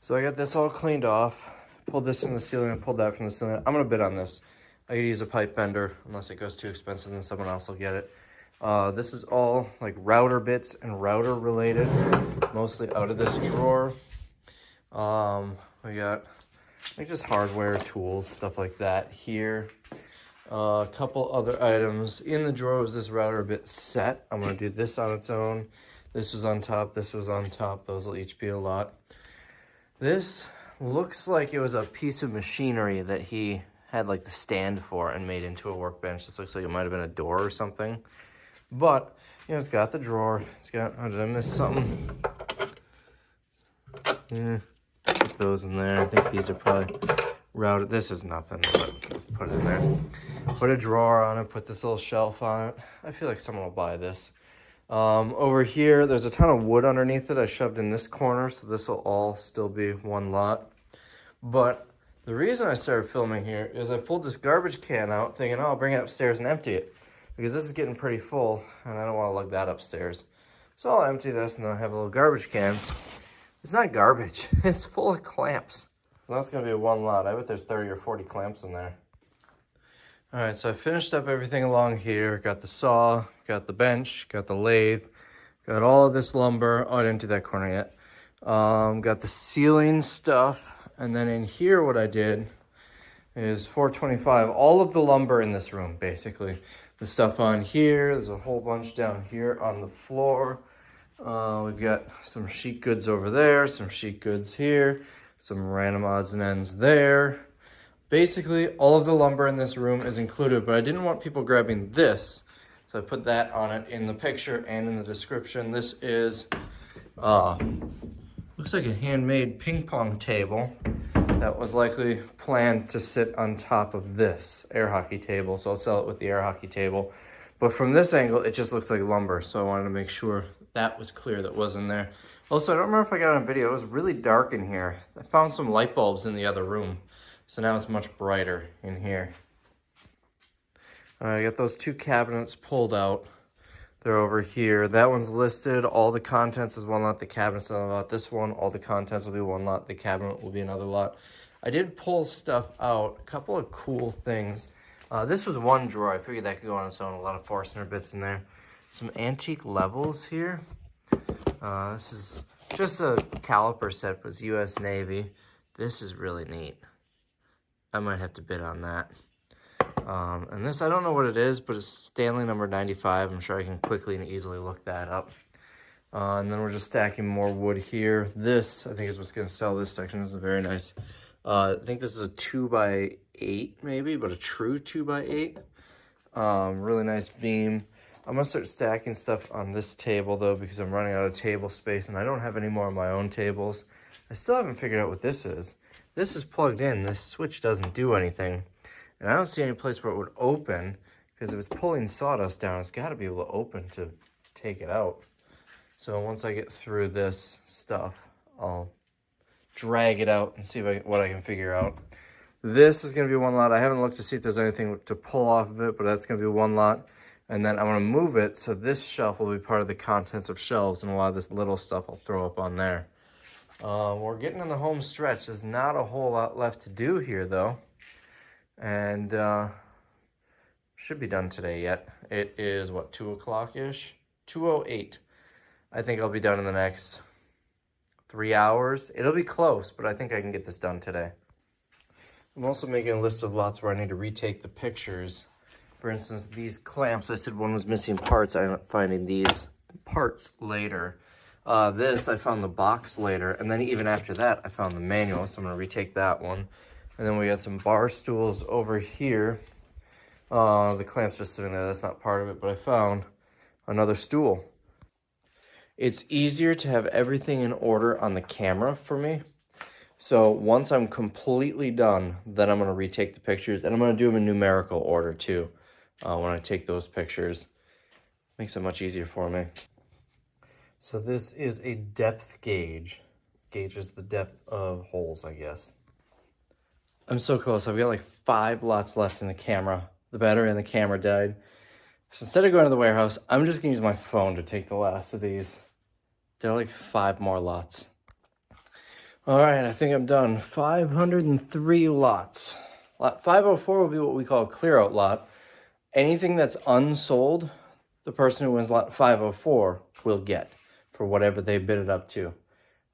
So I got this all cleaned off. Pulled this from the ceiling, I pulled that from the ceiling. I'm gonna bid on this. I could use a pipe bender, unless it goes too expensive, then someone else will get it. This is all like router bits and router related, mostly out of this drawer. We got like just hardware, tools, stuff like that here. A couple other items. In the drawer was this router bit set. I'm gonna do this on its own. This was on top, this was on top. Those will each be a lot. This looks like it was a piece of machinery that he had like the stand for and made into a workbench. This looks like it might have been a door or something. But, you know, it's got the drawer. It's got, oh, did I miss something? Yeah, put those in there. I think these are probably routed. This is nothing, but let's put it in there. Put a drawer on it, put this little shelf on it. I feel like someone will buy this. Over here, there's a ton of wood underneath it. I shoved in this corner, so this will all still be one lot. But the reason I started filming here is I pulled this garbage can out thinking, oh, I'll bring it upstairs and empty it. Because this is getting pretty full, and I don't want to lug that upstairs. So I'll empty this, and then I have a little garbage can. It's not garbage. It's full of clamps. So that's going to be one lot. I bet there's 30 or 40 clamps in there. All right, so I finished up everything along here. Got the saw, got the bench, got the lathe, got all of this lumber. Oh, I didn't do that corner yet. Got the ceiling stuff. And then in here, what I did is 425, all of the lumber in this room, basically. The stuff on here, there's a whole bunch down here on the floor. We've got some sheet goods over there, some sheet goods here, some random odds and ends there. Basically, all of the lumber in this room is included, but I didn't want people grabbing this, so I put that on it in the picture and in the description. This is, looks like a handmade ping pong table that was likely planned to sit on top of this air hockey table, so I'll sell it with the air hockey table. But from this angle, it just looks like lumber, so I wanted to make sure that was clear that was in there. Also, I don't remember if I got on video, it was really dark in here. I found some light bulbs in the other room. So now it's much brighter in here. All right, I got those two cabinets pulled out. They're over here. That one's listed. All the contents is one lot. The cabinet's another lot. This one, all the contents will be one lot. The cabinet will be another lot. I did pull stuff out. A couple of cool things. This was one drawer. I figured that could go on its own. A lot of Forstner bits in there. Some antique levels here. This is just a caliper set, but it's US Navy. This is really neat. I might have to bid on that. And this, I don't know what it is, but it's Stanley number 95. I'm sure I can quickly and easily look that up. And then we're just stacking more wood here. This, I think, is what's going to sell this section. This is very nice. I think this is a 2x8 maybe, but a true 2x8. Really nice beam. I'm going to start stacking stuff on this table, though, because I'm running out of table space, and I don't have any more of my own tables. I still haven't figured out what this is. This is plugged in. This switch doesn't do anything. And I don't see any place where it would open, because if it's pulling sawdust down, it's got to be able to open to take it out. So once I get through this stuff, I'll drag it out and see what I can figure out. This is going to be one lot. I haven't looked to see if there's anything to pull off of it, but that's going to be one lot. And then I'm going to move it, so this shelf will be part of the contents of shelves, and a lot of this little stuff I'll throw up on there. We're getting in the home stretch. There's not a whole lot left to do here, though. And should be done today yet. It is, what, 2 o'clock-ish? 2:08. I think I'll be done in the next 3 hours. It'll be close, but I think I can get this done today. I'm also making a list of lots where I need to retake the pictures. For instance, these clamps, I said one was missing parts. I ended up finding these parts later. This, I found the box later, and then even after that, I found the manual, so I'm going to retake that one. And then we got some bar stools over here. The clamp's just sitting there. That's not part of it, but I found another stool. It's easier to have everything in order on the camera for me. So once I'm completely done, then I'm going to retake the pictures, and I'm going to do them in numerical order too when I take those pictures. Makes it much easier for me. So this is a depth gauge. Gauges the depth of holes, I guess. I'm so close. I've got like 5 lots left in the camera. The battery in the camera died. So instead of going to the warehouse, I'm just going to use my phone to take the last of these. There are like 5 more lots. All right, I think I'm done. 503 lots. Lot 504 will be what we call a clear out lot. Anything that's unsold, the person who wins lot 504 will get for whatever they bid it up to.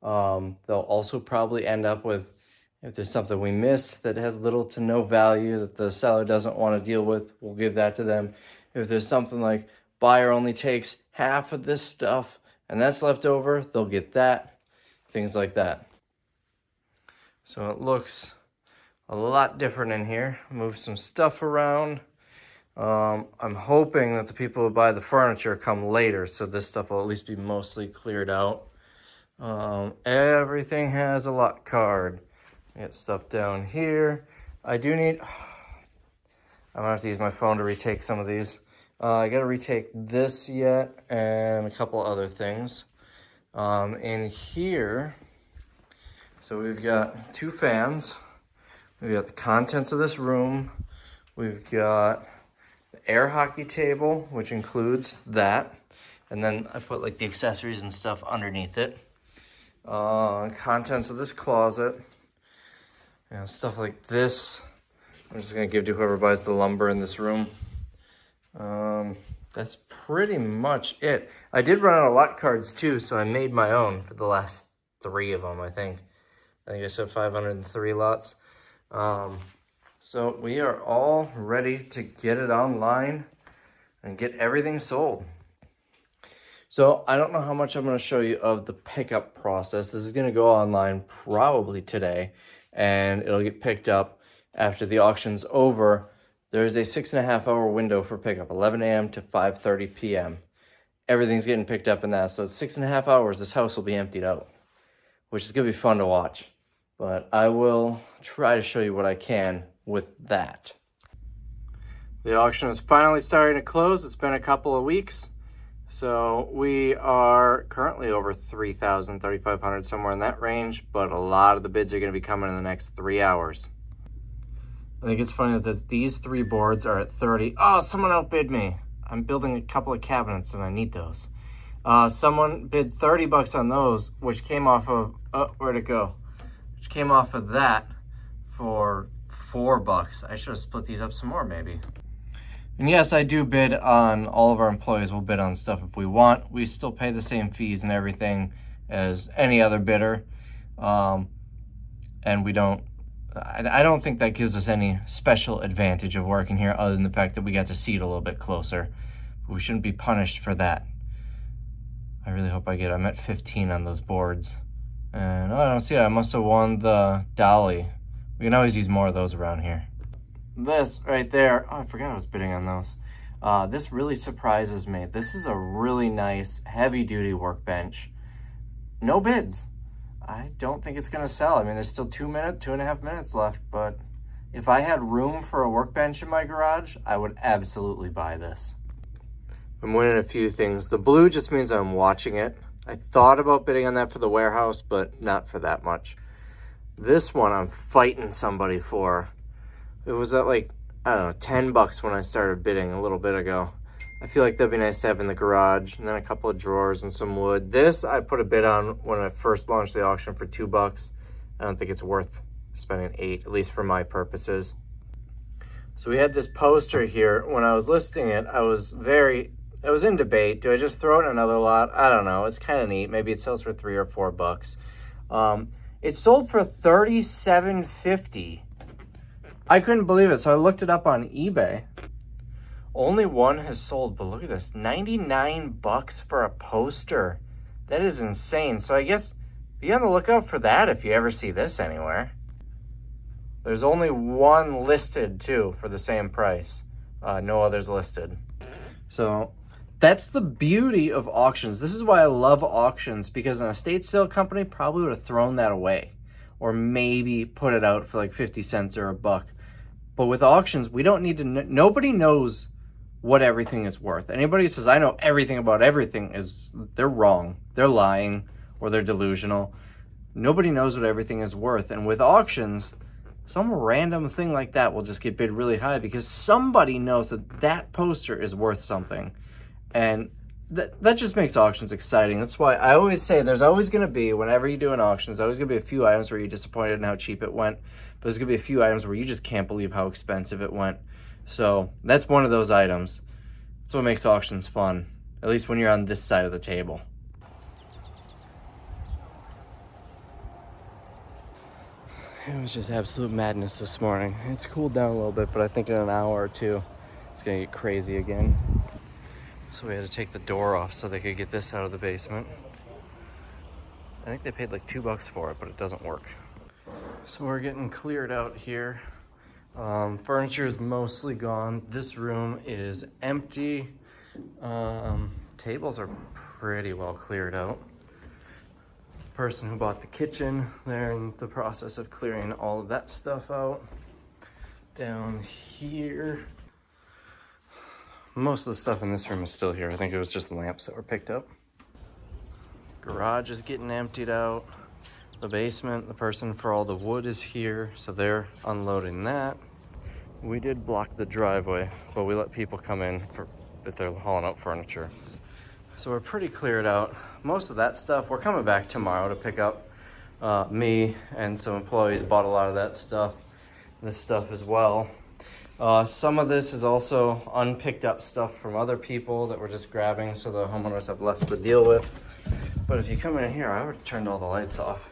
They'll also probably end up with, if there's something we miss that has little to no value that the seller doesn't want to deal with, we'll give that to them. If there's something like buyer only takes half of this stuff and that's left over, they'll get that, things like that. So it looks a lot different in here. Move some stuff around. I'm hoping that the people who buy the furniture come later, so this stuff will at least be mostly cleared out. Everything has a lot card. I got stuff down here. I do need, I'm gonna have to use my phone to retake some of these. I gotta retake this yet and a couple other things. In here, so we've got 2 fans. We've got the contents of this room. We've got the air hockey table, which includes that. And then I put like the accessories and stuff underneath it. Contents of this closet. You know, stuff like this. I'm just gonna give to whoever buys the lumber in this room. That's pretty much it. I did run out of lot cards too, so I made my own for the last 3 of them, I think. I think I said 503 lots. So we are all ready to get it online and get everything sold. So I don't know how much I'm going to show you of the pickup process. This is going to go online probably today, and it'll get picked up after the auction's over. There's a 6.5 hour window for pickup, 11 a.m. to 5:30 p.m. Everything's getting picked up in that. So it's 6.5 hours, this house will be emptied out, which is going to be fun to watch. But I will try to show you what I can with that. The auction is finally starting to close. It's been a couple of weeks. So we are currently over 3,000, 3,500, somewhere in that range. But a lot of the bids are going to be coming in the next 3 hours. I think it's funny that these 3 boards are at 30. Oh, someone outbid me. I'm building a couple of cabinets and I need those. Someone bid 30 bucks on those, which came off of, where'd it go? Which came off of that for 4 bucks. I should have split these up some more maybe. And yes, I do bid on, all of our employees will bid on stuff if we want. We still pay the same fees and everything as any other bidder. And we don't, I don't think that gives us any special advantage of working here other than the fact that we got to seat a little bit closer. But we shouldn't be punished for that. I really hope I'm at 15 on those boards. And I don't see it. I must have won the dolly. We can always use more of those around here. This right there, oh, I forgot I was bidding on those. This really surprises me. This is a really nice heavy-duty workbench. No bids. I don't think it's gonna sell. I mean, there's still 2.5 minutes left, but if I had room for a workbench in my garage, I would absolutely buy this. I'm winning a few things. The blue just means I'm watching it. I thought about bidding on that for the warehouse, but not for that much. This one I'm fighting somebody for. It was at like, I don't know, 10 bucks when I started bidding a little bit ago. I feel like that'd be nice to have in the garage, and then a couple of drawers and some wood. This I put a bid on when I first launched the auction for 2 bucks. I don't think it's worth spending 8, at least for my purposes. So we had this poster here. When I was listing it, I was in debate. Do I just throw it in another lot? I don't know. It's kind of neat. Maybe it sells for 3 or 4 bucks. It sold for $37.50. I couldn't believe it, so I looked it up on eBay. Only one has sold, but look at this, 99 bucks for a poster. That is insane. So I guess be on the lookout for that if you ever see this anywhere. There's only one listed too for the same price. No others listed. So that's the beauty of auctions. This is why I love auctions, because an estate sale company probably would have thrown that away or maybe put it out for like 50 cents or $1. But with auctions, we don't need to nobody knows what everything is worth. Anybody who says, I know everything about everything, they're wrong. They're lying or they're delusional. Nobody knows what everything is worth. And with auctions, some random thing like that will just get bid really high because somebody knows that that poster is worth something. And that just makes auctions exciting. That's why I always say there's always going to be, whenever you do an auction, there's always going to be a few items where you're disappointed in how cheap it went. But there's going to be a few items where you just can't believe how expensive it went. So that's one of those items. That's what makes auctions fun, at least when you're on this side of the table. It was just absolute madness this morning. It's cooled down a little bit, but I think in an hour or two, it's gonna get crazy again. So we had to take the door off so they could get this out of the basement. I think they paid like $2 for it, but it doesn't work. So we're getting cleared out here. Furniture is mostly gone. This room is empty. Tables are pretty well cleared out. Person who bought the kitchen, they're in the process of clearing all of that stuff out. Down here, most of the stuff in this room is still here. I think it was just lamps that were picked up. Garage is getting emptied out. The basement, the person for all the wood is here, so they're unloading that. We did block the driveway, but we let people come in if they're hauling out furniture. So we're pretty cleared out. Most of that stuff, we're coming back tomorrow to pick up. Me and some employees bought a lot of that stuff, this stuff as well. Some of this is also unpicked up stuff from other people that we're just grabbing so the homeowners have less to deal with. But if you come in here, I would have turned all the lights off.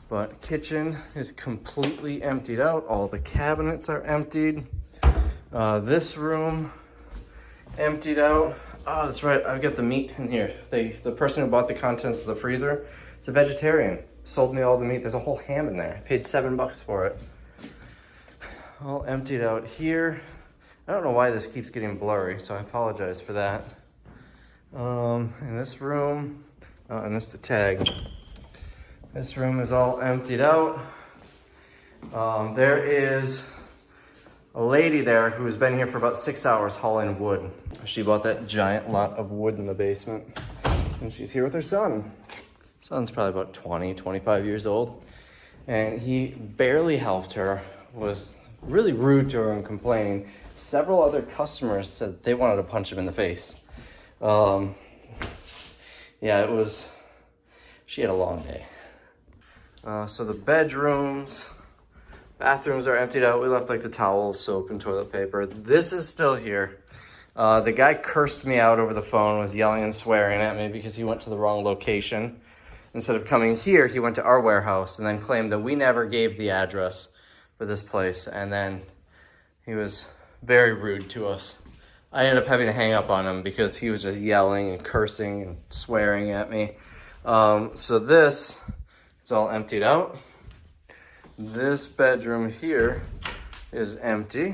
But kitchen is completely emptied out. All the cabinets are emptied. This room emptied out. Oh, that's right, I've got the meat in here. The person who bought the contents of the freezer is a vegetarian. Sold me all the meat. There's a whole ham in there. I paid $7 for it. All emptied out here. I don't know why this keeps getting blurry, so I apologize for that. In this room, and this is the tag. This room is all emptied out. There is a lady there who's been here for about 6 hours hauling wood. She bought that giant lot of wood in the basement, and she's here with her son. Son's probably about 20, 25 years old, and he barely helped her, was really rude to her and complaining. Several other customers said they wanted to punch him in the face. Yeah, she had a long day. So the bedrooms, bathrooms are emptied out. We left like the towels, soap, and toilet paper. This is still here. The guy cursed me out over the phone, was yelling and swearing at me because he went to the wrong location. Instead of coming here, he went to our warehouse and then claimed that we never gave the address for this place. And then he was very rude to us. I ended up having to hang up on him because he was just yelling and cursing and swearing at me. So this is all emptied out. This bedroom here is empty.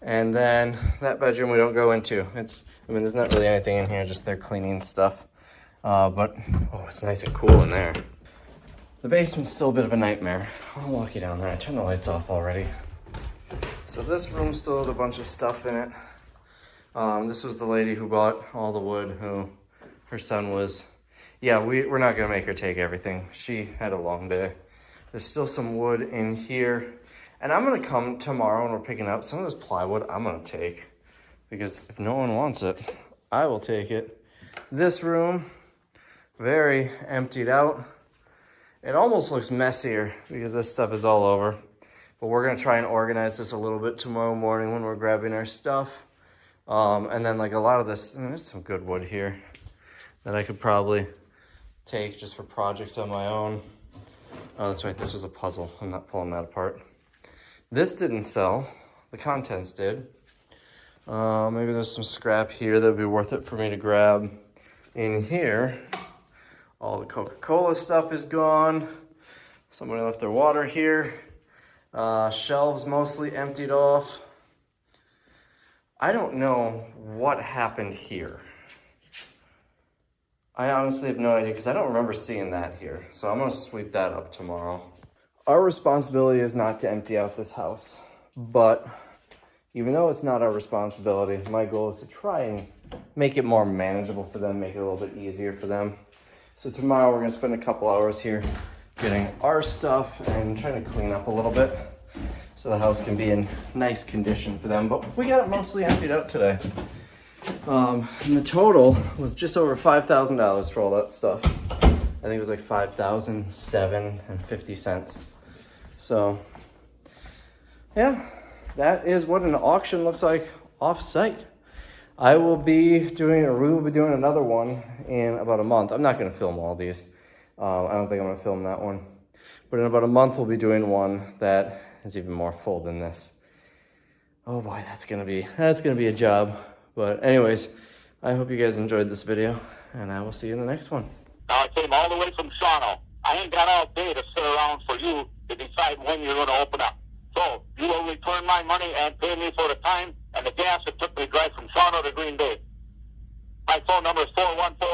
And then that bedroom we don't go into. There's not really anything in here, just they're cleaning stuff. But it's nice and cool in there. The basement's still a bit of a nightmare. I'll walk you down there. I turned the lights off already. So this room still has a bunch of stuff in it. This was the lady who bought all the wood, who her son was, we're not gonna make her take everything. She had a long day. There's still some wood in here. And I'm gonna come tomorrow when we're picking up some of this plywood. I'm gonna take, because if no one wants it, I will take it. This room, very emptied out. It almost looks messier because this stuff is all over. But we're gonna try and organize this a little bit tomorrow morning when we're grabbing our stuff. And then like a lot of this, there's some good wood here that I could probably take just for projects on my own. Oh, that's right, this was a puzzle. I'm not pulling that apart. This didn't sell, the contents did. Maybe there's some scrap here that would be worth it for me to grab. In here, all the Coca-Cola stuff is gone. Somebody left their water here. Shelves mostly emptied off. I don't know what happened here. I honestly have no idea because I don't remember seeing that here. So I'm gonna sweep that up tomorrow. Our responsibility is not to empty out this house, but even though it's not our responsibility, my goal is to try and make it more manageable for them, make it a little bit easier for them. So tomorrow we're gonna spend a couple hours here getting our stuff and trying to clean up a little bit so the house can be in nice condition for them. But we got it mostly emptied out today. And the total was just over $5,000 for all that stuff. I think it was like $5,007.50. So yeah, that is what an auction looks like off-site. We will be doing another one in about a month. I'm not going to film all these. I don't think I'm going to film that one. But in about a month, we'll be doing one that is even more full than this. Oh boy, that's gonna be a job. But anyways, I hope you guys enjoyed this video, and I will see you in the next one. Now, I came all the way from Toronto. I ain't got all day to sit around for you to decide when you're going to open up. So, you will return my money and pay me for the time and the gas it took me to drive from Toronto to Green Bay. My phone number is 414